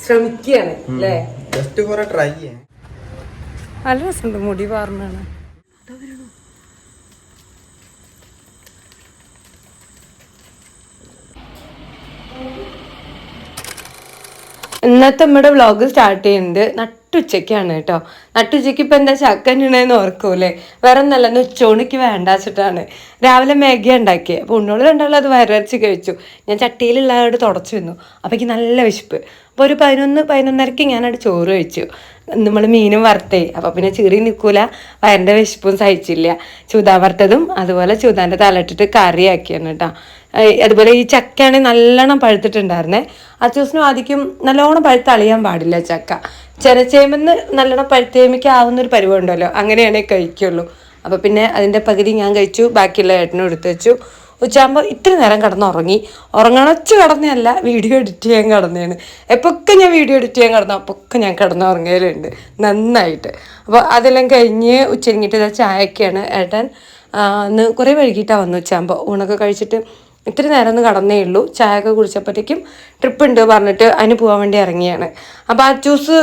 ശ്രമിക്കുകയാണ് അല്ലേ? ജസ്റ്റ് കുറെ ട്രൈ ചെയ്യാൻ. നല്ല രസമുണ്ട്, മുടി പാർന്നാണ്. ഇന്നത്തെ നമ്മുടെ വ്ളോഗ് സ്റ്റാർട്ട് ചെയ്യുന്നത് നട്ടുച്ചയ്ക്കാണ് കേട്ടോ. നട്ടുച്ചയ്ക്ക് ഇപ്പം എന്താ ചക്കനുണ്ടെന്ന് ഓർക്കൂലേ? വേറെ ഒന്നല്ല, ഉച്ചോണിക്ക് വേണ്ട വെച്ചിട്ടാണ്. രാവിലെ മാഗി ഉണ്ടാക്കിയത്. അപ്പോൾ ഉണ്ണോള് രണ്ടാളും അത് വരച്ച് കഴിച്ചു. ഞാൻ ചട്ടിയിലുള്ളതോട് തുടച്ചു വന്നു. അപ്പോൾ എനിക്ക് നല്ല വിശപ്പ്. അപ്പോൾ ഒരു 11-11:30 ഞാനവിടെ ചോറ് കഴിച്ചു. നമ്മൾ മീനും വറുത്തേ. അപ്പോൾ പിന്നെ ചെറിയ നിൽക്കൂല, വയറിൻ്റെ വിശപ്പും സഹിച്ചില്ല. ചൂതാൻ വറുത്തതും അതുപോലെ ചൂതാൻ്റെ തലയിട്ടിട്ട് കറിയാക്കിയാണ് കേട്ടോ. അതുപോലെ ഈ ചക്കയാണെങ്കിൽ നല്ലോണം പഴുത്തിട്ടുണ്ടായിരുന്നേ. അച്ചൂസിനും ആദ്യം നല്ലോണം പഴുത്ത് അളിയാൻ പാടില്ല ചക്ക. ചെനച്ചേമെന്ന് നല്ലോണം പഴുത്തേമിക്ക് ആവുന്നൊരു പരിവം ഉണ്ടല്ലോ, അങ്ങനെയാണേ കഴിക്കുള്ളൂ. അപ്പോൾ പിന്നെ അതിൻ്റെ പകുതി ഞാൻ കഴിച്ചു, ബാക്കിയുള്ള ഏട്ടനും എടുത്തു വെച്ചു. ഉച്ചയാകുമ്പോൾ ഇത്തിരി നേരം കിടന്നുറങ്ങി. ഉറങ്ങണച്ച് കിടന്നതല്ല, വീഡിയോ എഡിറ്റ് ചെയ്യാൻ കിടന്നതാണ്. എപ്പൊക്കെ ഞാൻ വീഡിയോ എഡിറ്റ് ചെയ്യാൻ കിടന്നു അപ്പൊക്കെ ഞാൻ കിടന്നുറങ്ങലുണ്ട് നന്നായിട്ട്. അപ്പോൾ അതെല്ലാം കഴിഞ്ഞ് ഉച്ചരിഞ്ഞിട്ട് ഇതാ ചായയൊക്കെയാണ്. ഏട്ടൻ ഇന്ന് കുറേ വൈകിട്ടാണ് വന്നു. ഉച്ചയാകുമ്പോൾ ഊണൊക്കെ കഴിച്ചിട്ട് ഇത്തിരി നേരം ഒന്ന് കടന്നേ ഉള്ളൂ. ചായയൊക്കെ കുടിച്ചപ്പോഴത്തേക്കും ട്രിപ്പ് ഉണ്ട് പറഞ്ഞിട്ട് അതിന് പോകാൻ വേണ്ടി ഇറങ്ങിയാണ്. അപ്പോൾ അച്ചൂസ്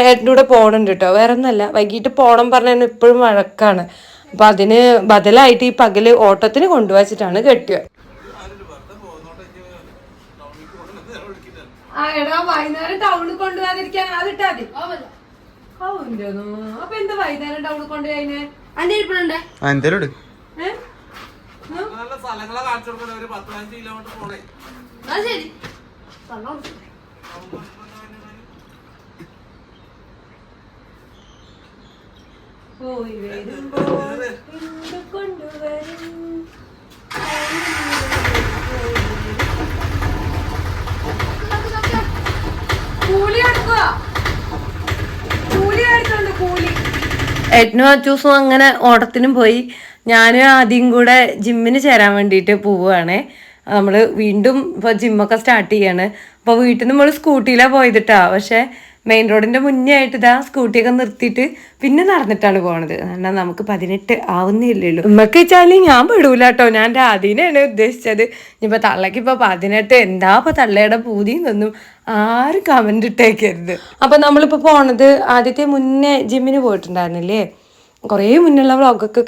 ഏട്ടൻ്റെ കൂടെ പോകണുണ്ട് കേട്ടോ. വേറെ ഒന്നല്ല, വൈകിട്ട് പോകണം പറഞ്ഞാൽ ഇപ്പോഴും വഴക്കാണ്. അപ്പം അതിന് ബദലായിട്ട് ഈ പകല് ഓട്ടത്തിന് കൊണ്ടുവച്ചിട്ടാണ് കെട്ടുക. വൈകുന്നേരം ടൗണിൽ കൊണ്ടുപോകാതിരിക്കാൻ അതിട്ടാ മതി. അപ്പൊ എന്താ വൈകുന്നേരം ടൗണിൽ കൊണ്ടുപോയി പോയി വരുമ്പോൾ കൊണ്ടുവരും. കൂലി എടുക്കുക, കൂലി എടുത്തോണ്ട് കൂലി. ഏട്ടനും അച്ചൂസും അങ്ങനെ ഓട്ടത്തിനും പോയി. ഞാനും ആദ്യം കൂടെ ജിമ്മിന് ചേരാൻ വേണ്ടിയിട്ട് പോവുകയാണേ. നമ്മൾ വീണ്ടും ഇപ്പോൾ ജിമ്മൊക്കെ സ്റ്റാർട്ട് ചെയ്യാണ്. അപ്പോൾ വീട്ടിൽ നിന്ന് നമ്മൾ സ്കൂട്ടിയിലാണ് പോയതിട്ടാ. പക്ഷേ മെയിൻ റോഡിൻ്റെ മുന്നേ ആയിട്ട് ഇതാ സ്കൂട്ടിയൊക്കെ നിർത്തിയിട്ട് പിന്നെ നടന്നിട്ടാണ് പോണത്. കാരണം നമുക്ക് 18 ആവുന്നില്ലല്ലോ. ഉമ്മക്ക് വെച്ചാൽ ഞാൻ പെടൂല കേട്ടോ. ഞാൻ രാധീനെയാണ് ഉദ്ദേശിച്ചത്. ഇനിയിപ്പോൾ തള്ളക്ക് ഇപ്പോൾ 18 എന്താ ഇപ്പോൾ തള്ളയുടെ പൂതിന്നൊന്നും ആരും കമൻറ്റ് ഇട്ടേക്കരുത്. അപ്പം നമ്മളിപ്പോൾ പോണത് ആദ്യത്തെ മുന്നേ ജിമ്മിന് പോയിട്ടുണ്ടായിരുന്നില്ലേ, കുറേ മുന്നുള്ള വ്ളോഗൊക്കെ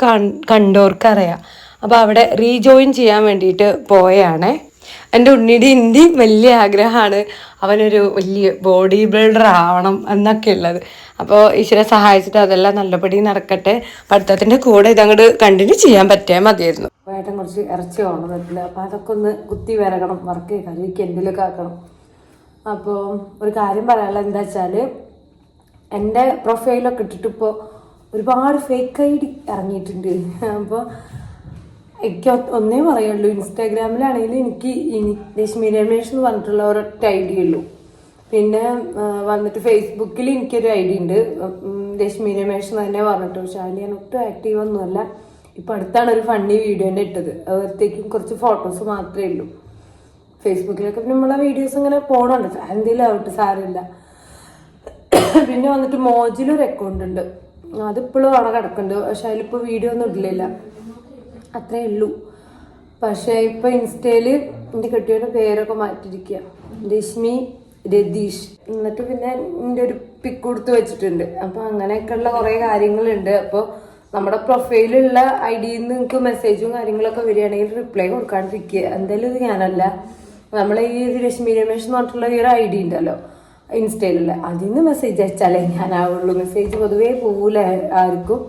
കണ്ടോർക്കറിയാം. അപ്പോൾ അവിടെ റീജോയിൻ ചെയ്യാൻ വേണ്ടിയിട്ട് പോയാണേ. എൻ്റെ ഉണ്ണിയുടെ ഇന്ത്യയും വലിയ ആഗ്രഹമാണ് അവനൊരു വലിയ ബോഡി ബിൽഡർ ആവണം എന്നൊക്കെ ഉള്ളത്. അപ്പോൾ ഈശ്വര സഹായിച്ചിട്ട് അതെല്ലാം നല്ലപടി നടക്കട്ടെ. പഠിത്തത്തിൻ്റെ കൂടെ ഇതങ്ങോട്ട് കണ്ടിന്യൂ ചെയ്യാൻ പറ്റിയാൽ മതിയായിരുന്നു. ഏട്ടൻ കുറച്ച് ഇറച്ചി ഓണം പറ്റില്ല. അപ്പോൾ അതൊക്കെ ഒന്ന് കുത്തി വരകണം, വർക്ക് കറിക്ക് എന്തെങ്കിലുമൊക്കെ ആക്കണം. അപ്പോൾ ഒരു കാര്യം പറയാനുള്ളത് എന്താ വെച്ചാൽ, എൻ്റെ പ്രൊഫൈലൊക്കെ ഇട്ടിട്ട് ഇപ്പോൾ ഒരുപാട് ഫേക്ക് ഐ ഡി ഇറങ്ങിയിട്ടുണ്ട്. അപ്പോൾ എനിക്ക് ഒന്നേ പറയുള്ളൂ, ഇൻസ്റ്റാഗ്രാമിലാണെങ്കിൽ എനിക്ക് രശ്മി രമേഷ് എന്ന് പറഞ്ഞിട്ടുള്ള ഒരൊറ്റ ഐ ഡി ഉള്ളൂ. പിന്നെ വന്നിട്ട് ഫേസ്ബുക്കിൽ എനിക്കൊരു ഐ ഡി ഉണ്ട്, രശ്മി രമേഷ് എന്ന് തന്നെ പറഞ്ഞിട്ട്. പക്ഷെ അതിൽ ഞാൻ ഒട്ടും ആക്റ്റീവ് ഒന്നുമല്ല. ഇപ്പം അടുത്താണ് ഒരു ഫണ്ണി വീഡിയോൻ്റെ ഇട്ടത്. അവിടത്തേക്കും കുറച്ച് ഫോട്ടോസ് മാത്രമേ ഉള്ളൂ. ഫേസ്ബുക്കിലൊക്കെ പിന്നെ നമ്മളെ വീഡിയോസ് ഇങ്ങനെ പോകണുണ്ട്, എന്തെങ്കിലും ആവട്ടെ, സാരമില്ല. പിന്നെ വന്നിട്ട് മോജിലൊരു അക്കൗണ്ട് ഉണ്ട്, അതിപ്പോഴും അവിടെ കിടക്കുന്നുണ്ട്. പക്ഷെ അതിലിപ്പോൾ വീഡിയോ ഒന്നും ഇടില്ല, അത്രേ ഉള്ളൂ. പക്ഷേ ഇപ്പോൾ ഇൻസ്റ്റയിൽ എൻ്റെ കെട്ടിയുടെ പേരൊക്കെ മാറ്റിയിരിക്കുക, രശ്മി രതീഷ്. എന്നിട്ട് പിന്നെ എൻ്റെ ഒരു പിക്ക് കൊടുത്ത് വെച്ചിട്ടുണ്ട്. അപ്പോൾ അങ്ങനെയൊക്കെയുള്ള കുറേ കാര്യങ്ങളുണ്ട്. അപ്പോൾ നമ്മുടെ പ്രൊഫൈലുള്ള ഐ ഡിയിൽ നിന്ന് നിങ്ങൾക്ക് മെസ്സേജും കാര്യങ്ങളൊക്കെ വരികയാണെങ്കിൽ റിപ്ലൈ കൊടുക്കാണ്ടിരിക്കുക. എന്തായാലും ഇത് ഞാനല്ല, നമ്മളെ ഈ രശ്മി രമേഷ് എന്ന് പറഞ്ഞിട്ടുള്ള ഈ ഒരു ഐ ഡി ഉണ്ടല്ലോ ഇൻസ്റ്റയിലുള്ള, അതിൽ നിന്ന് മെസ്സേജ് അയച്ചാലേ ഞാനാവുള്ളൂ. മെസ്സേജ് പൊതുവേ പോകൂല ആർക്കും,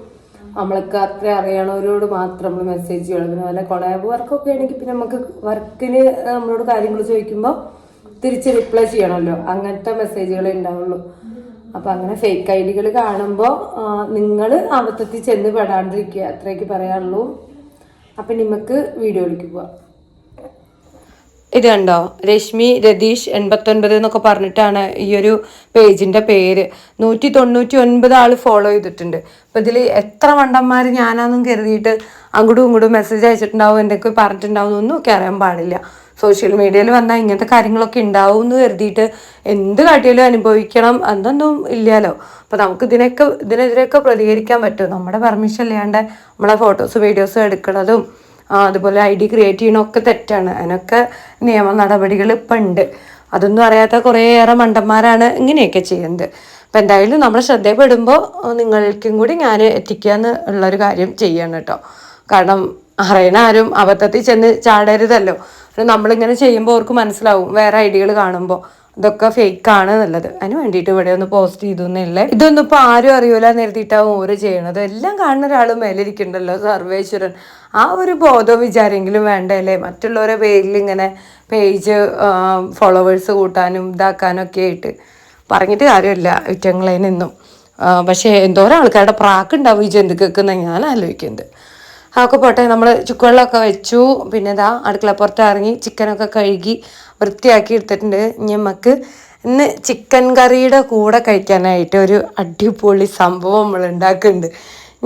നമ്മൾക്ക് അത്ര അറിയണവരോട് മാത്രം നമ്മൾ മെസ്സേജ് ചെയ്യണം. പിന്നെ വല്ല കൊളാബ് വർക്കൊക്കെ ആണെങ്കിൽ പിന്നെ നമുക്ക് വർക്കിന് നമ്മളോട് കാര്യങ്ങൾ ചോദിക്കുമ്പോൾ തിരിച്ച് റിപ്ലൈ ചെയ്യണമല്ലോ, അങ്ങനത്തെ മെസ്സേജുകളേ ഉണ്ടാവുള്ളൂ. അപ്പം അങ്ങനെ ഫേക്ക് ഐ ഡികൾ കാണുമ്പോൾ നിങ്ങൾ അബദ്ധത്തിൽ ചെന്ന് പെടാണ്ടിരിക്കുക, അത്രയ്ക്ക് പറയാനുള്ളൂ. അപ്പം നമുക്ക് വീഡിയോയിലേക്ക് പോവാം. ഇത് കണ്ടോ, രശ്മി രതീഷ് 89 എന്നൊക്കെ പറഞ്ഞിട്ടാണ് ഈ ഒരു പേജിൻ്റെ പേര്. 199 ആൾ ഫോളോ ചെയ്തിട്ടുണ്ട്. അപ്പം ഇതിൽ എത്ര വണ്ടന്മാർ ഞാനാന്നും കരുതിയിട്ട് അങ്ങോട്ടും ഇങ്ങോട്ടും മെസ്സേജ് അയച്ചിട്ടുണ്ടാവും, എന്തൊക്കെ പറഞ്ഞിട്ടുണ്ടാവും എന്നൊന്നും ഒക്കെ അറിയാൻ പാടില്ല. സോഷ്യൽ മീഡിയയിൽ വന്നാൽ ഇങ്ങനത്തെ കാര്യങ്ങളൊക്കെ ഉണ്ടാവും എന്ന് കരുതിയിട്ട് എന്ത് കാട്ടിയാലും അനുഭവിക്കണം എന്തൊന്നും ഇല്ലല്ലോ. അപ്പോൾ നമുക്ക് ഇതിനെതിരെയൊക്കെ പ്രതികരിക്കാൻ പറ്റും. നമ്മുടെ പെർമിഷൻ ഇല്ലാണ്ട് നമ്മളെ ഫോട്ടോസ് വീഡിയോസ് എടുക്കുന്നതും അതുപോലെ ഐ ഡി ക്രിയേറ്റ് ചെയ്യണമൊക്കെ തെറ്റാണ്. അതിനൊക്കെ നിയമ നടപടികൾ ഇപ്പം ഉണ്ട്. അതൊന്നും അറിയാത്ത കുറേയേറെ മണ്ടന്മാരാണ് ഇങ്ങനെയൊക്കെ ചെയ്യുന്നത്. അപ്പം എന്തായാലും നമ്മൾ ശ്രദ്ധപ്പെടുമ്പോൾ നിങ്ങൾക്കും കൂടി ഞാൻ എത്തിക്കുക എന്നുള്ളൊരു കാര്യം ചെയ്യണം കേട്ടോ. കാരണം അറിയണ ആരും അബദ്ധത്തിൽ ചെന്ന് ചാടരുതല്ലോ. നമ്മളിങ്ങനെ ചെയ്യുമ്പോൾ അവർക്ക് മനസ്സിലാവും വേറെ ഐഡിയകൾ കാണുമ്പോൾ ഇതൊക്കെ ഫേക്കാണ് എന്നുള്ളത്. അതിന് വേണ്ടിയിട്ട് ഇവിടെ ഒന്ന് പോസ്റ്റ് ചെയ്തു എന്നല്ലേ. ഇതൊന്നും ഇപ്പോൾ ആരും അറിയൂല നേരത്തിയിട്ടാവും ഓരോ ചെയ്യണത്. എല്ലാം കാണുന്ന ഒരാൾ മേലിരിക്കണ്ടല്ലോ, സർവേശ്വരൻ. ആ ഒരു ബോധവും വിചാരെങ്കിലും വേണ്ടല്ലേ മറ്റുള്ളവരെ പേരിൽ ഇങ്ങനെ പേജ് ഫോളോവേഴ്സ് കൂട്ടാനും ഇതാക്കാനും ഒക്കെ ആയിട്ട്. പറഞ്ഞിട്ട് കാര്യമില്ല ഇറ്റങ്ങളെ നിന്നും. പക്ഷേ എന്തോരം ആൾക്കാരുടെ പ്രാക്കുണ്ടാവും ഈ ജന്തുക്കൾക്ക് ഞാൻ ആലോചിക്കുന്നത്. അതൊക്കെ പോട്ടെ, നമ്മൾ ചുക്കുവെള്ളമൊക്കെ വെച്ചു. പിന്നെ ഇതാ അടുക്കളപ്പുറത്ത് ഇറങ്ങി ചിക്കനൊക്കെ കഴുകി വൃത്തിയാക്കി എടുത്തിട്ടുണ്ട്. ഇനി നമുക്ക് ഇന്ന് ചിക്കൻ കറിയുടെ കൂടെ കഴിക്കാനായിട്ട് ഒരു അടിപൊളി സംഭവം നമ്മൾ ഉണ്ടാക്കുന്നുണ്ട്.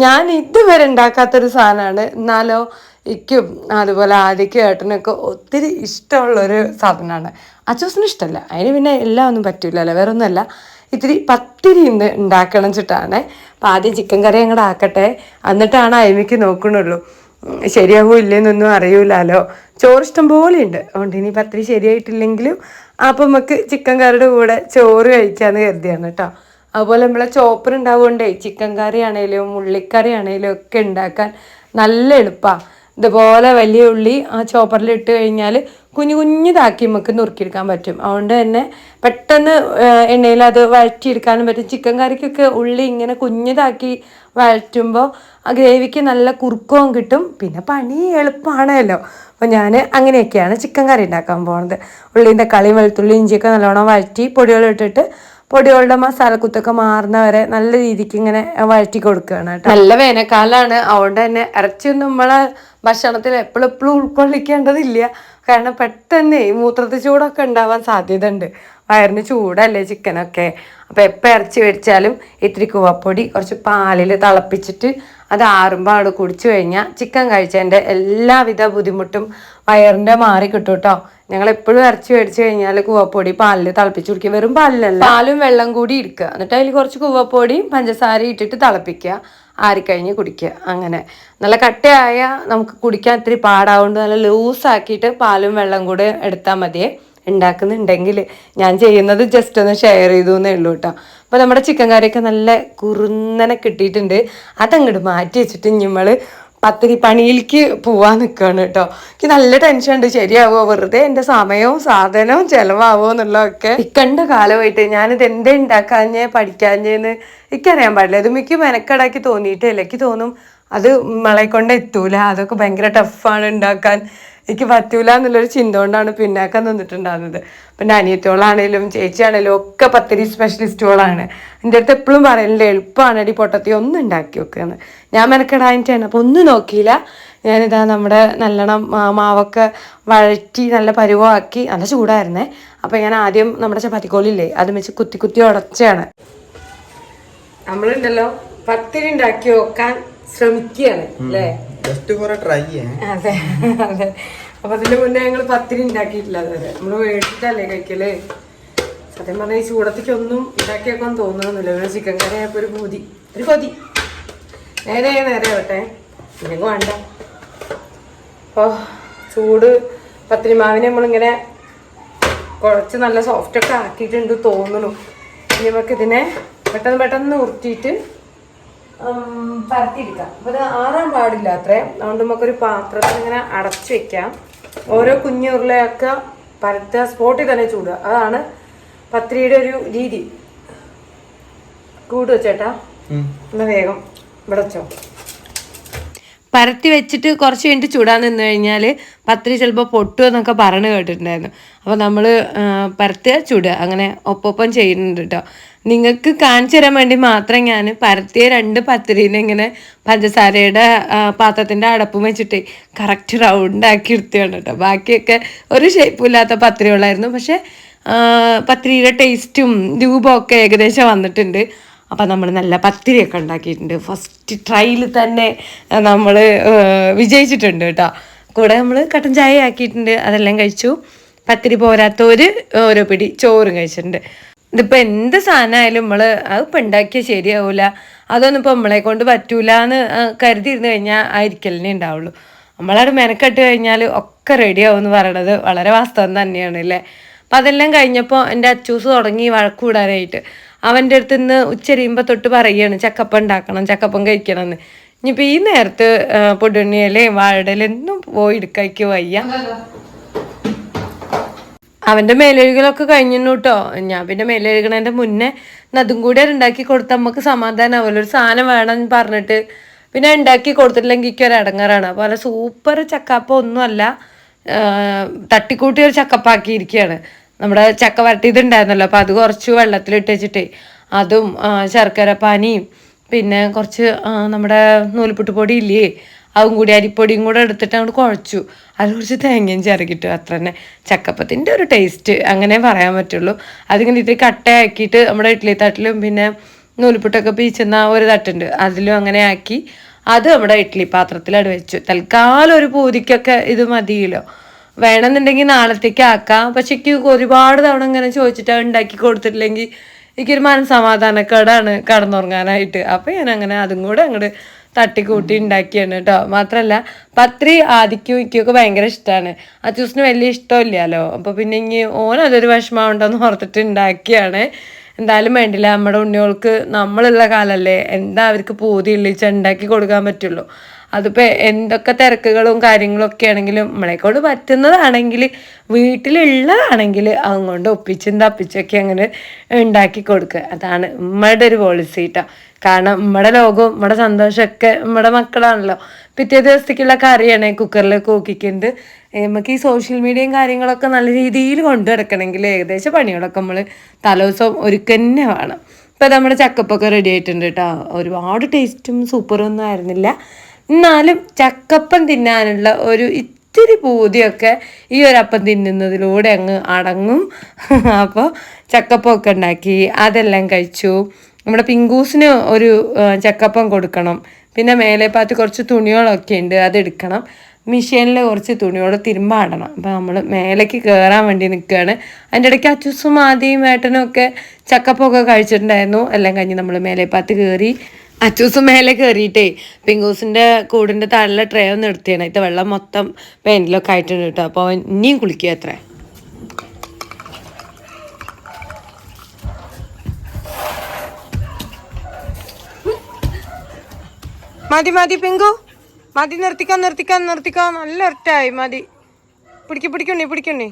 ഞാൻ ഇതുവരെ ഉണ്ടാക്കാത്തൊരു സാധനമാണ്. എന്നാലോ എനിക്കും അതുപോലെ ആദ്യക്കും ഏട്ടനൊക്കെ ഒത്തിരി ഇഷ്ടമുള്ളൊരു സാധനമാണ്. അച്ചൂസിന് ഇഷ്ടമല്ല, അതിന് പിന്നെ എല്ലാം ഒന്നും പറ്റില്ലല്ലോ, വേറെ ഒന്നുമല്ല. ഇത്തിരി പത്തിരി ഇന്ന് ഉണ്ടാക്കണം വെച്ചിട്ടാണ്. അപ്പം ആദ്യം ചിക്കൻ കറി അങ്ങോട്ട് ആക്കട്ടെ, എന്നിട്ടാണ് അയിമയ്ക്ക് നോക്കണുള്ളൂ. ശരിയാവോ ഇല്ലേന്നൊന്നും അറിയൂലല്ലോ. ചോറ് ഇഷ്ടം പോലെ ഉണ്ട്. അതുകൊണ്ട് ഇനി പത്തിരി ശരിയായിട്ടില്ലെങ്കിലും അപ്പം നമുക്ക് ചിക്കൻ കറിയുടെ കൂടെ ചോറ് കഴിക്കാമെന്ന് കരുതിയാണ് കേട്ടോ. അതുപോലെ നമ്മളെ ചോപ്പർ ഉണ്ടാവുകൊണ്ടേ ചിക്കൻ കറി ആണെങ്കിലും ഉള്ളിക്കറി ആണെങ്കിലും ഒക്കെ ഉണ്ടാക്കാൻ നല്ല എളുപ്പമാണ്. ഇതുപോലെ വലിയ ഉള്ളി ആ ചോപ്പറിൽ ഇട്ട് കഴിഞ്ഞാൽ കുഞ്ഞു കുഞ്ഞിതാക്കി നമുക്ക് നുറുക്കിയെടുക്കാൻ പറ്റും. അതുകൊണ്ട് തന്നെ പെട്ടെന്ന് എണ്ണയിൽ അത് വഴറ്റിയെടുക്കാനും പറ്റും. ചിക്കൻ കറിക്കൊക്കെ ഉള്ളി ഇങ്ങനെ കുഞ്ഞിതാക്കി വഴറ്റുമ്പോൾ ആ ഗ്രേവിക്ക് നല്ല കുറുക്കവും കിട്ടും. പിന്നെ പണി എളുപ്പമാണല്ലോ. അപ്പോൾ ഞാൻ അങ്ങനെയൊക്കെയാണ് ചിക്കൻ കറി ഉണ്ടാക്കാൻ പോകുന്നത്. ഉള്ളീൻ്റെ കളി വെളുത്തുള്ളി ഇഞ്ചിയൊക്കെ നല്ലോണം വഴറ്റി പൊടികളിട്ടിട്ട് പൊടികളുടെ മസാലക്കുത്തൊക്കെ മാറുന്നവരെ നല്ല രീതിക്ക് ഇങ്ങനെ വഴറ്റി കൊടുക്കുകയാണ് കേട്ടോ. നല്ല വേനൽക്കാലമാണ്, അതുകൊണ്ട് തന്നെ ഇറച്ചിയൊന്നും നമ്മളെ ഭക്ഷണത്തിൽ എപ്പോഴും ഉൾക്കൊള്ളിക്കേണ്ടതില്ല. കാരണം പെട്ടെന്ന് മൂത്രത്തിൽ ചൂടൊക്കെ ഉണ്ടാവാൻ സാധ്യത ഉണ്ട്. വയറിന് ചൂടല്ലേ ചിക്കനൊക്കെ. അപ്പോൾ എപ്പോൾ ഇറച്ചി മേടിച്ചാലും ഇത്തിരി കൂവപ്പൊടി കുറച്ച് പാലിൽ തിളപ്പിച്ചിട്ട് അത് ആറുമ്പോൾ അവിടെ കുടിച്ചു കഴിഞ്ഞാൽ ചിക്കൻ കഴിച്ചതിൻ്റെ എല്ലാവിധ ബുദ്ധിമുട്ടും വയറിൻ്റെ മാറി കിട്ടും കേട്ടോ. ഞങ്ങൾ എപ്പോഴും ഇറച്ചി മേടിച്ച് കഴിഞ്ഞാൽ കൂവപ്പൊടി പാലിൽ തിളപ്പിച്ച് കുടിക്കുക. വെറും പാലിലല്ല, പാലും വെള്ളം കൂടി എടുക്കുക. എന്നിട്ട് അതിൽ കുറച്ച് കൂവപ്പൊടിയും പഞ്ചസാരയും ഇട്ടിട്ട് തിളപ്പിക്കുക, ആറിക്കഴിഞ്ഞ് കുടിക്കുക. അങ്ങനെ നല്ല കട്ടയായ നമുക്ക് കുടിക്കാൻ ഇത്തിരി പാടാവുകൊണ്ട് നല്ല ലൂസാക്കിയിട്ട് പാലും വെള്ളം കൂടെ എടുത്താൽ മതിയേ ഉണ്ടാക്കുന്നുണ്ടെങ്കിൽ. ഞാൻ ചെയ്യുന്നത് ജസ്റ്റ് ഒന്ന് ഷെയർ ചെയ്തു എന്നേ ഉള്ളൂ കേട്ടോ. അപ്പോൾ നമ്മുടെ ചിക്കൻ കറിയൊക്കെ നല്ല കുറുന്നനെ കിട്ടിയിട്ടുണ്ട്. അതങ്ങോട്ട് മാറ്റി വെച്ചിട്ട് നമ്മൾ പത്തിരി പണിയിലേക്ക് പോവാൻ നിൽക്കുകയാണ് കേട്ടോ. എനിക്ക് നല്ല ടെൻഷൻ ഉണ്ട്, ശരിയാവോ, വെറുതെ എൻ്റെ സമയവും സാധനവും ചിലവാകുമോ എന്നുള്ളതൊക്കെ. ഇക്കണ്ട കാലമായിട്ട് ഞാനിത് എന്തേ ഉണ്ടാക്കാഞ്ഞേ പഠിക്കാഞ്ഞേന്ന് എനിക്കറിയാൻ പാടില്ല. ഇത് മിക്ക മെനക്കടാക്കി തോന്നിയിട്ടില്ല. എനിക്ക് തോന്നും അത് നമ്മളെ കൊണ്ട് എത്തൂല, അതൊക്കെ ഭയങ്കര ടഫാണ് ഉണ്ടാക്കാൻ, എനിക്ക് പറ്റൂല എന്നുള്ളൊരു ചിന്ത കൊണ്ടാണ് പിന്നാക്കം നിന്നിട്ടുണ്ടാകുന്നത്. പിന്നെ അനിയത്തോളാണേലും ചേച്ചിയാണേലും ഒക്കെ പത്തിരി സ്പെഷ്യലിസ്റ്റുകളാണ്. എൻ്റെ അടുത്ത് എപ്പോഴും പറയലുണ്ട് എളുപ്പമാണടി പൊട്ടത്തി ഒന്ന് ഉണ്ടാക്കി വെക്കുകയെന്ന്. ഞാൻ മെനക്കെടാനിട്ടാണ്, അപ്പോൾ ഒന്നും നോക്കിയില്ല. ഞാനിതാ നമ്മുടെ നല്ലോണം മാവൊക്കെ വഴറ്റി നല്ല പരുവമാക്കി. നല്ല ചൂടായിരുന്നേ. അപ്പോൾ ഞാൻ ആദ്യം നമ്മുടെ ചപ്പാത്തിക്കോലില്ലേ അത് വെച്ച് കുത്തി കുത്തി ഉടച്ചാണ്. നമ്മളുണ്ടല്ലോ പത്തിരി ഉണ്ടാക്കി വെക്കാൻ ശ്രമിക്കുകയാണ് അല്ലേ. അതെ അതെ. അപ്പൊ അതിന്റെ മുന്നേ ഞങ്ങൾ പത്തിരി ഉണ്ടാക്കിയിട്ടില്ല. അതുവരെ നമ്മള് മേടിച്ചിട്ടല്ലേ കഴിക്കല്. സത്യം പറഞ്ഞാൽ ഈ ചൂടത്തേക്ക് ഒന്നും ഉണ്ടാക്കിയേക്കാൻ തോന്നുന്നില്ല. ഇവിടെ ചിക്കൻ കറി ആയപ്പോ ഒരു കൊതി നേരെ ആവട്ടെ, ഇല്ലെങ്കിൽ വേണ്ട. അപ്പൊ ചൂട് പത്തിരി മാവിനെ നമ്മളിങ്ങനെ കുഴച്ച് നല്ല സോഫ്റ്റൊക്കെ ആക്കിയിട്ടുണ്ട് തോന്നുന്നു. ഇനി നമുക്ക് ഇതിനെ പെട്ടെന്ന് ഉരുട്ടിയിട്ട് പരത്തിയെടുക്കാം. അപ്പോൾ ഇത് ആറാൻ പാടില്ല അത്രയും. അതുകൊണ്ട് നമുക്കൊരു പാത്രത്തിൽ ഇങ്ങനെ അടച്ചു വെക്കാം. ഓരോ കുഞ്ഞു ഉരുളയൊക്കെ പരത്തുക, സ്പോട്ടിൽ തന്നെ ചൂടുക. അതാണ് പത്തിരിയുടെ ഒരു രീതി. കൂട് വെച്ചേട്ടാ, എന്നാ വേഗം ഇവിടെ വെച്ചോ. പരത്തി വെച്ചിട്ട് കുറച്ച് കഴിഞ്ഞിട്ട് ചൂടാൻ നിന്ന് കഴിഞ്ഞാൽ പത്തിരി ചിലപ്പോൾ പൊട്ടുക എന്നൊക്കെ പറഞ്ഞു കേട്ടിട്ടുണ്ടായിരുന്നു. അപ്പോൾ നമ്മൾ പരത്തുക ചൂടുക അങ്ങനെ ഒപ്പം ചെയ്യുന്നുണ്ട് കേട്ടോ. നിങ്ങൾക്ക് കാണിച്ചു തരാൻ വേണ്ടി മാത്രം ഞാൻ പരത്തിയ 2 പത്തിരീനെ ഇങ്ങനെ പഞ്ചസാരയുടെ പാത്രത്തിൻ്റെ അടപ്പും വെച്ചിട്ട് കറക്റ്റ് റൗണ്ടാക്കി എടുത്തുകൊണ്ട് കേട്ടോ. ബാക്കിയൊക്കെ ഒരു ഷേപ്പും ഇല്ലാത്ത പത്തിരികളായിരുന്നു. പക്ഷേ പത്തിരിയുടെ ടേസ്റ്റും രൂപവും ഒക്കെ ഏകദേശം വന്നിട്ടുണ്ട്. അപ്പം നമ്മൾ നല്ല പത്തിരിയൊക്കെ ഉണ്ടാക്കിയിട്ടുണ്ട്. ഫസ്റ്റ് ട്രൈയിൽ തന്നെ നമ്മൾ വിജയിച്ചിട്ടുണ്ട് കേട്ടോ. കൂടെ നമ്മൾ കട്ടൻ ചായ ആക്കിയിട്ടുണ്ട്, അതെല്ലാം കഴിച്ചു. പത്തിരി പോരാത്തവർ ഓരോ പിടി ചോറും കഴിച്ചിട്ടുണ്ട്. ഇതിപ്പോൾ എന്ത് സാധനമായാലും നമ്മൾ അതിപ്പോൾ ഉണ്ടാക്കിയാൽ ശരിയാവില്ല, അതൊന്നും ഇപ്പോൾ നമ്മളെ കൊണ്ട് പറ്റൂല എന്ന് കരുതിയിരുന്നു കഴിഞ്ഞാൽ ആയിരിക്കലിനെ ഉണ്ടാവുള്ളൂ. നമ്മളവിടെ മെനക്കെട്ട് കഴിഞ്ഞാൽ ഒക്കെ റെഡിയാവും എന്ന് പറയണത് വളരെ വാസ്തവം തന്നെയാണ് അല്ലേ. അപ്പം അതെല്ലാം കഴിഞ്ഞപ്പോൾ എൻ്റെ അച്ചൂസ് തുടങ്ങി വഴക്കൂടാനായിട്ട്. അവൻ്റെ അടുത്ത് നിന്ന് ഉച്ചരിയുമ്പോൾ തൊട്ട് പറയുകയാണ് ചക്കപ്പം ഉണ്ടാക്കണം, ചക്കപ്പം കഴിക്കണം എന്ന്. ഇനിയിപ്പോൾ ഈ നേരത്ത് പൊടുണ്ണിയിലയും വാഴയിലൊന്നും പോയി എടുക്കാക്ക് വയ്യ. അവൻ്റെ മേലെഴുകലൊക്കെ കഴിഞ്ഞു കേട്ടോ. ഞാൻ പിന്നെ മേലെഴുകണതിൻ്റെ മുന്നേ അതും കൂടെ ഉണ്ടാക്കി കൊടുത്താൽ നമുക്ക് സമാധാനമാവുമല്ലോ. ഒരു സാധനം വേണമെന്ന് പറഞ്ഞിട്ട് പിന്നെ ഉണ്ടാക്കി കൊടുത്തിട്ടില്ലെങ്കിൽ എനിക്ക് ഒരു ഇടങ്ങാറാണ്. അപ്പോൾ അല്ല സൂപ്പർ ചക്കപ്പം ഒന്നുമല്ല, തട്ടിക്കൂട്ടി ഒരു ചക്കപ്പാക്കിയിരിക്കുകയാണ്. നമ്മുടെ ചക്ക വരട്ടിയതുണ്ടായിരുന്നല്ലോ, അപ്പോൾ അത് കുറച്ച് വെള്ളത്തിലിട്ട് വെച്ചിട്ടേ അതും ശർക്കര പാനിയും പിന്നെ കുറച്ച് നമ്മുടെ നൂൽപുട്ട് പൊടി ഇല്ലേ അതും കൂടി അരിപ്പൊടിയും കൂടെ എടുത്തിട്ട് അങ്ങോട്ട് കുഴച്ചു. അത് കുറച്ച് തേങ്ങയും ചിരകിട്ടു. അത്ര തന്നെ ചക്കപ്പത്തിൻ്റെ ഒരു ടേസ്റ്റ് അങ്ങനെ പറയാൻ പറ്റുള്ളൂ. അതിങ്ങനെ ഇത്തിരി കട്ടയാക്കിയിട്ട് നമ്മുടെ ഇഡ്ഡലി തട്ടിലും പിന്നെ നൂൽപുട്ടൊക്കെ പീച്ചുന്ന ഒരു തട്ടുണ്ട് അതിലും അങ്ങനെ ആക്കി അത് നമ്മുടെ ഇഡ്ഡലി പാത്രത്തിലവിടെ വെച്ചു. തൽക്കാലം ഒരു പൂതിക്കൊക്കെ ഇത് മതിയല്ലോ. വേണമെന്നുണ്ടെങ്കിൽ നാളത്തേക്ക് ആക്കാം. പക്ഷെ എനിക്ക് ഒരുപാട് തവണ ഇങ്ങനെ ചോദിച്ചിട്ട് ഉണ്ടാക്കി കൊടുത്തിട്ടില്ലെങ്കിൽ എനിക്കൊരു മനസ്സമാധാനക്കേടാണ് കടന്നുറങ്ങാനായിട്ട്. അപ്പം ഞാൻ അങ്ങനെ അതും കൂടെ അങ്ങോട്ട് തട്ടിക്കൂട്ടി ഉണ്ടാക്കിയാണ് കേട്ടോ. മാത്രമല്ല പത്രി ആദിക്കും ഇക്കൊക്കെ ഭയങ്കര ഇഷ്ടമാണ്. അച്ചൂസിന് വലിയ ഇഷ്ടമില്ലല്ലോ. അപ്പോൾ പിന്നെ ഇനി ഓനതൊരു വിഷമമുണ്ടോയെന്ന് ഓർത്തിട്ട് ഉണ്ടാക്കിയാണ്. എന്തായാലും വേണ്ടില്ല, നമ്മുടെ ഉണ്ണികൾക്ക് നമ്മളുള്ള കാലമല്ലേ, എന്താ അവർക്ക് പൂതിയിള്ളിച്ച് ഉണ്ടാക്കി കൊടുക്കാൻ പറ്റുള്ളൂ. അതിപ്പോൾ എന്തൊക്കെ തിരക്കുകളും കാര്യങ്ങളൊക്കെ ആണെങ്കിലും നമ്മളെക്കൊണ്ട് പറ്റുന്നതാണെങ്കിൽ വീട്ടിലുള്ളതാണെങ്കിൽ അതുകൊണ്ട് ഒപ്പിച്ചും തപ്പിച്ചൊക്കെ അങ്ങനെ ഉണ്ടാക്കി കൊടുക്കുക. അതാണ് ഉമ്മയുടെ ഒരു പോളിസി കേട്ടോ. കാരണം നമ്മുടെ ലോകവും നമ്മുടെ സന്തോഷമൊക്കെ നമ്മുടെ മക്കളാണല്ലോ. പിറ്റേ ദിവസത്തേക്കുള്ള കറിയാണ് കുക്കറിൽ കൂക്കിക്കുന്നത്. നമുക്ക് ഈ സോഷ്യൽ മീഡിയയും കാര്യങ്ങളൊക്കെ നല്ല രീതിയിൽ കൊണ്ടു നടക്കണമെങ്കിൽ ഏകദേശം പണികളൊക്കെ നമ്മൾ തലേദിവസം ഒരുക്കന്നെ വേണം. ഇപ്പം നമ്മുടെ ചക്കപ്പൊക്കെ റെഡി ആയിട്ടുണ്ട് കേട്ടോ. ഒരുപാട് ടേസ്റ്റും സൂപ്പറും ഒന്നും ആയിരുന്നില്ല, എന്നാലും ചക്കപ്പം തിന്നാനുള്ള ഒരു ഇത്തിരി പൂതിയൊക്കെ ഈ ഒരപ്പം തിന്നുന്നതിലൂടെ അങ്ങ് അടങ്ങും. അപ്പോൾ ചക്കപ്പമൊക്കെ ഉണ്ടാക്കി അതെല്ലാം കഴിച്ചു. നമ്മുടെ പിങ്കൂസിന് ഒരു ചക്കപ്പം കൊടുക്കണം. പിന്നെ മേലെപ്പാത്ത് കുറച്ച് തുണികളൊക്കെ ഉണ്ട്, അതെടുക്കണം. മിഷീനിൽ കുറച്ച് തുണിയോട് തിരുമ്പാടണം. അപ്പോൾ നമ്മൾ മേലേക്ക് കയറാൻ വേണ്ടി നിൽക്കുകയാണ്. അതിൻ്റെ ഇടയ്ക്ക് അച്ചൂസും ആദ്യം ഏട്ടനും ഒക്കെ ചക്കപ്പൊക്കെ കഴിച്ചിട്ടുണ്ടായിരുന്നു. എല്ലാം കഴിഞ്ഞ് നമ്മൾ മേലെപ്പാത്ത് കയറി. അച്ചൂസും മേലെ കയറിയിട്ടേ പിങ്കൂസിൻ്റെ കൂടിൻ്റെ താഴെ ട്രേ ഒന്ന് എടുത്തിയാണ്. ഇത് വെള്ളം മൊത്തം പെയിൻറ്റിലൊക്കെ ആയിട്ടുണ്ട് കേട്ടോ. അപ്പോൾ ഇനിയും കുളിക്കുക അത്രേ. മതി മതി പിങ്കു, മതി, നിർത്തിക്കോ. നല്ല ഇരട്ടായി, മതി. പിടിക്കണേ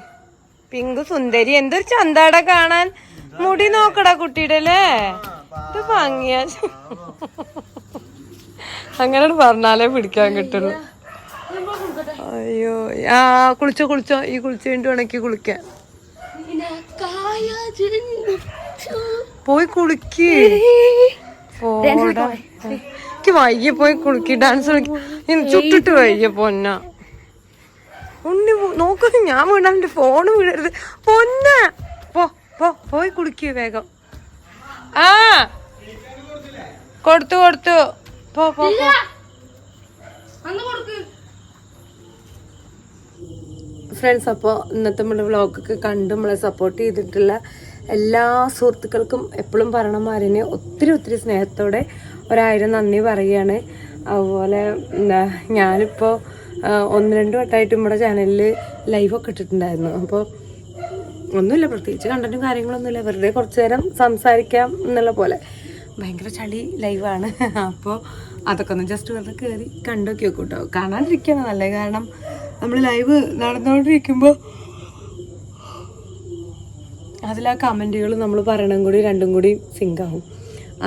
പിങ്കു സുന്ദരി. എന്തൊരു ചന്താട കാണാൻ. മുടി നോക്കടാ കുട്ടിയുടെ അല്ലേ, ഇത് ഭംഗിയ. അങ്ങനെ പറഞ്ഞാലേ പിടിക്കാൻ കിട്ടുള്ളൂ. അയ്യോ കുളിച്ചോ, ഈ കുളിച്ചു കഴിഞ്ഞിട്ട് ഉണക്കി കുളിക്കാൻ പോയി കുളിക്ക്. എനിക്ക് വയ്യ, പോയി കുളിക്ക്. ഡാൻസ് ചുട്ടിട്ട് വയ്യ പൊന്ന. ഉണ്ണി നോക്കുന്നു, ഞാൻ വീണാ എന്റെ ഫോണ് വീഴരുത് പൊന്ന. പോയി കുളിക്ക് വേഗം. കൊടുത്തു പോ. ഫ്രണ്ട്സ്, അപ്പോൾ ഇന്നത്തെ നമ്മുടെ വ്ളോഗൊക്കെ കണ്ട് നമ്മളെ സപ്പോർട്ട് ചെയ്തിട്ടുള്ള എല്ലാ സുഹൃത്തുക്കൾക്കും എപ്പോഴും പറയണമാരിന് ഒത്തിരി സ്നേഹത്തോടെ 1000 നന്ദി പറയുകയാണ്. അതുപോലെ ഞാനിപ്പോൾ 1-2 വട്ടമായിട്ട് നമ്മുടെ ചാനലിൽ ലൈവൊക്കെ ഇട്ടിട്ടുണ്ടായിരുന്നു. അപ്പോൾ ഒന്നുമില്ല, പ്രത്യേകിച്ച് കണ്ടന്റും കാര്യങ്ങളൊന്നുമില്ല, വെറുതെ കുറച്ച് നേരം സംസാരിക്കാം എന്നുള്ള പോലെ. ഭയങ്കര ചളി ലൈവാണ്. അപ്പോൾ അതൊക്കെ ഒന്ന് ജസ്റ്റ് വെറുതെ കയറി കണ്ടൊക്കെ വെക്കും കേട്ടോ. കാണാണ്ടിരിക്കുകയാണ് നല്ലത്. കാരണം നമ്മൾ ലൈവ് നടന്നുകൊണ്ടിരിക്കുമ്പോൾ അതിലാ കമൻറ്റുകൾ നമ്മൾ പറയണം കൂടി രണ്ടും കൂടി സിങ്ക് ആവും.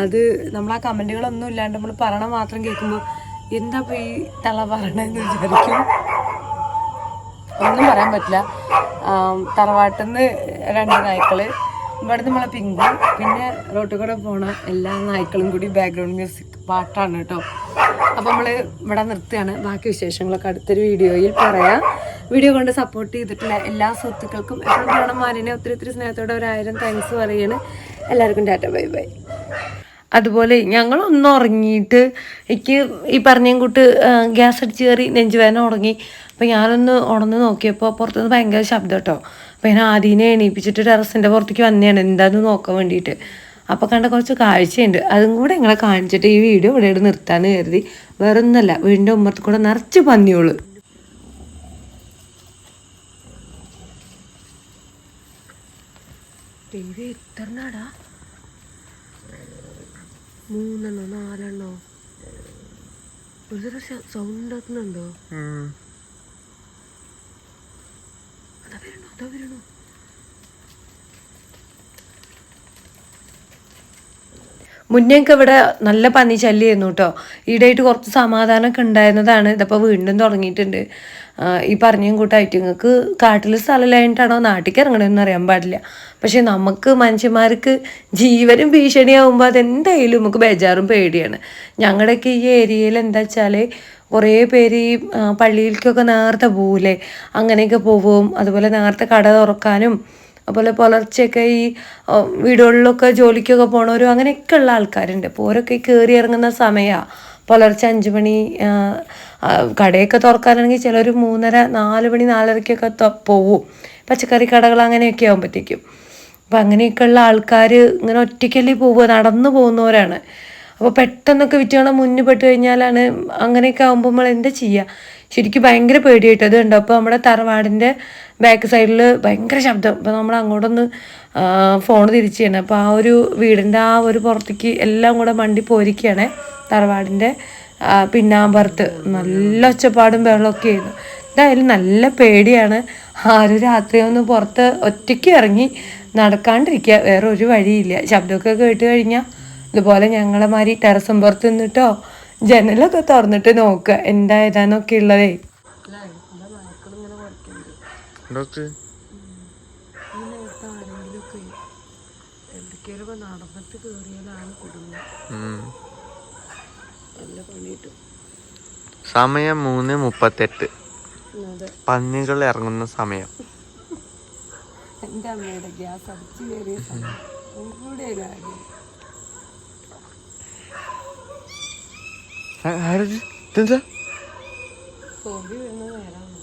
അത് നമ്മൾ ആ കമൻറ്റുകളൊന്നും ഇല്ലാണ്ട് നമ്മൾ പറയണ മാത്രം കേൾക്കുമ്പോൾ എന്താ ഇപ്പോൾ ഈ തള പറയണമെന്ന് വിചാരിക്കും. ഒന്നും പറയാൻ പറ്റില്ല. തറവാട്ടിൽ നിന്ന് 2 നായ്ക്കൾ, ഇവിടെ നമ്മളെ പിങ്കു, പിന്നെ റോട്ടിൽ കൂടെ പോണ എല്ലാ നായ്ക്കളും കൂടി ബാക്ക്ഗ്രൗണ്ട് മ്യൂസിക് പാട്ടാണ് കേട്ടോ. അപ്പോൾ നമ്മൾ ഇവിടെ നിർത്തുകയാണ്. ബാക്കി വിശേഷങ്ങളൊക്കെ അടുത്തൊരു വീഡിയോയിൽ പറയാം. വീഡിയോ കൊണ്ട് സപ്പോർട്ട് ചെയ്തിട്ടുള്ള എല്ലാ സുഹൃത്തുക്കൾക്കും എപ്പോഴും കാണുമാരിനെ ഒത്തിരി സ്നേഹത്തോടെ 1000 താങ്ക്സ് പറയുകയാണ്. എല്ലാവർക്കും ടാറ്റ, ബൈ ബൈ. അതുപോലെ ഞങ്ങളൊന്ന് ഉറങ്ങിയിട്ട് എനിക്ക് ഈ പറഞ്ഞ കൂട്ട് ഗ്യാസ് അടിച്ച് കയറി നെഞ്ചുവേദന ഉറങ്ങി. അപ്പോൾ ഞാനൊന്ന് ഉണർന്ന് നോക്കിയപ്പോൾ പുറത്തുനിന്ന് ഭയങ്കര ശബ്ദം കേട്ടോ. അപ്പോൾ ഞാൻ ആദ്യമേ എണീപ്പിച്ചിട്ട് ടെറസിൻ്റെ പുറത്തേക്ക് വന്നതാണ് എന്താണെന്ന് നോക്കാൻ വേണ്ടിയിട്ട്. അപ്പോൾ കണ്ട കുറച്ച് കാഴ്ചയുണ്ട്, അതും കൂടെ ഞങ്ങളെ കാണിച്ചിട്ട് ഈ വീഡിയോ ഇവിടെ നിർത്താമെന്ന് കരുതി. വേറെ ഒന്നുമല്ല, വീടിൻ്റെ ഉമ്മറത്ത് കൂടെ നിറച്ച് പന്നിയോള്. ദൈവം എത്രണ്ണാടാ? 3 4 ഒരു തരം സൗണ്ട് ഉണ്ടാക്കുന്നുണ്ടോ? അതാ വരണോ മുന്നേയൊക്കെ ഇവിടെ നല്ല പന്നി ശല്യമായിരുന്നു കേട്ടോ. ഈടായിട്ട് കുറച്ച് സമാധാനമൊക്കെ ഉണ്ടായിരുന്നതാണ്. ഇതിപ്പോൾ വീണ്ടും തുടങ്ങിയിട്ടുണ്ട്. ഈ പറഞ്ഞും കൂട്ടായിട്ട് നിങ്ങൾക്ക് കാട്ടിൽ സ്ഥലമില്ലായിട്ടാണോ നാട്ടിലേക്ക് ഇറങ്ങണമെന്ന് അറിയാൻ പാടില്ല. പക്ഷെ നമുക്ക് മനുഷ്യന്മാർക്ക് ജീവനും ഭീഷണിയാവുമ്പോൾ അതെന്തായാലും നമുക്ക് ബേജാറും പേടിയാണ്. ഞങ്ങളുടെയൊക്കെ ഈ ഏരിയയിൽ എന്താ വെച്ചാൽ കുറേ പേര് ഈ പള്ളിയിലേക്കൊക്കെ നേരത്തെ പോവില്ലേ, അങ്ങനെയൊക്കെ പോവും. അതുപോലെ നേരത്തെ കട തുറക്കാനും അതുപോലെ പുലർച്ചെയൊക്കെ ഈ വീടുകളിലൊക്കെ ജോലിക്കൊക്കെ പോണവരും അങ്ങനെയൊക്കെ ഉള്ള ആൾക്കാരുണ്ട്. അപ്പോൾ ഓരൊക്കെ കയറി ഇറങ്ങുന്ന സമയമാണ് പുലർച്ചെ 5 മണി. കടയൊക്കെ തുറക്കാനാണെങ്കിൽ ചിലർ 3:30 4 മണി 4:30 പോവും. പച്ചക്കറി കടകൾ അങ്ങനെയൊക്കെ ആകുമ്പോഴത്തേക്കും. അപ്പം അങ്ങനെയൊക്കെയുള്ള ആൾക്കാർ ഇങ്ങനെ ഒറ്റയ്ക്കല്ലേ പോവുക, നടന്നു പോകുന്നവരാണ്. അപ്പോൾ പെട്ടെന്നൊക്കെ വിറ്റുകാണാൻ മുന്നിൽ പെട്ട് കഴിഞ്ഞാലാണ് അങ്ങനെയൊക്കെ ആകുമ്പോൾ നമ്മൾ എന്താ ചെയ്യുക? ശരിക്കും ഭയങ്കര പേടിയായിട്ട് അത് ഉണ്ട്. അപ്പോൾ നമ്മുടെ തറവാടിൻ്റെ ബാക്ക് സൈഡിൽ ഭയങ്കര ശബ്ദം. അപ്പോൾ നമ്മൾ അങ്ങോട്ടൊന്ന് ഫോൺ തിരിച്ചു ചെയ്യണം. അപ്പോൾ ആ ഒരു വീടിൻ്റെ ആ ഒരു പുറത്തേക്ക് എല്ലാം കൂടെ മണ്ടി പോയിരിക്കുകയാണ്. തറവാടിൻ്റെ പിന്നാമ്പുറത്ത് നല്ല ഒച്ചപ്പാടും ബഹളമൊക്കെ ആയിരുന്നു. എന്തായാലും നല്ല പേടിയാണ്. ആരും രാത്രിയൊന്ന് പുറത്ത് ഒറ്റയ്ക്ക് ഇറങ്ങി നടക്കാണ്ടിരിക്കുക, വേറെ ഒരു വഴിയില്ല. ശബ്ദമൊക്കെ കേട്ട് കഴിഞ്ഞാൽ ഇതുപോലെ ഞങ്ങളെ മാതിരി ടെറസും പുറത്ത് നിന്നിട്ടോ ജനലൊക്കെ തുറന്നിട്ട് നോക്കുക എന്താ ഏതാന്നൊക്കെ ഉള്ളതേ. നടന്നിട്ട് കേറിയാലാണ് കുടുങ്ങുക. സമയം 3:38. പന്നികൾ ഇറങ്ങുന്ന സമയം. എന്റെ അമ്മയുടെ ഗ്യാസ് അടിച്ചു കയറിയ സമയം. ഇതെന്താ? സോബി വീണ നേരാണ്.